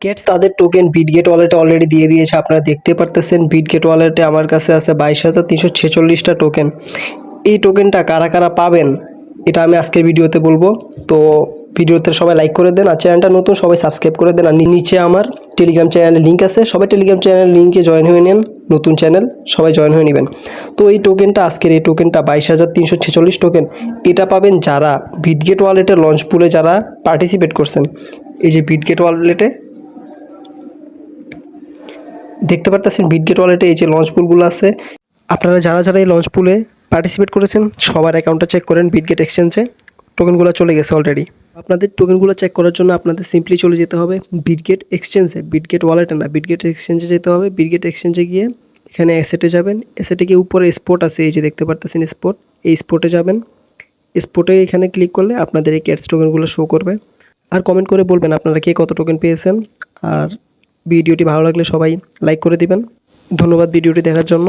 Gates তাদের token Bitget ওয়ালেটে already দিয়ে দিয়েছে। আপনারা দেখতে পারতেছেন বিটগেট ওয়ালেটে আমার কাছে আছে 22,346টা টোকেন। এই টোকেনটা কারা কারা পাবেন এটা আমি আজকের ভিডিওতে বলবো। তো ভিডিওতে সবাই লাইক করে দেন, আর চ্যানেলটা নতুন সবাই সাবস্ক্রাইব করে দেন। আর নিচে আমার টেলিগ্রাম চ্যানেলের লিঙ্ক আছে, সবাই টেলিগ্রাম চ্যানেলের লিঙ্কে জয়েন হয়ে নেন। নতুন চ্যানেল সবাই জয়েন হয়ে নেবেন। তো এই টোকেনটা আজকের এই টোকেনটা 22,346 টোকেন, এটা পাবেন যারা বিটগেট ওয়ালেটের লঞ্চ পুলে যারা পার্টিসিপেট করছেন। এই যে বিটগেট ওয়ালেটে দেখতে পারতেছেন, বিটগেট ওয়ালেটে এই যে লঞ্চ পুলগুলো আছে, আপনারা যারা যারা এই লঞ্চ পুলে পার্টিসিপেট করেছেন সবার অ্যাকাউন্টটা চেক করেন। বিটগেট এক্সচেঞ্জে টোকেনগুলো চলে গেছে অলরেডি। আপনাদের টোকেনগুলো চেক করার জন্য আপনাদের সিম্পলি চলে যেতে হবে বিটগেট এক্সচেঞ্জে, বিটগেট ওয়ালেটে না, বিটগেট এক্সচেঞ্জে যেতে হবে। বিটগেট এক্সচেঞ্জে গিয়ে এখানে অ্যাসেটে যাবেন, অ্যাসেটে গিয়ে উপরে স্পট আছে, এই যে দেখতে পারতেছেন স্পট, এই স্পটে যাবেন। স্পটে এখানে ক্লিক করলে আপনাদের এই ক্যাটস টোকেনগুলো শো করবে। আর কমেন্ট করে বলবেন আপনারা কে কত টোকেন পেয়েছেন। আর ভিডিওটি ভালো লাগলে সবাই লাইক করে দিবেন। ধন্যবাদ ভিডিওটি দেখার জন্য।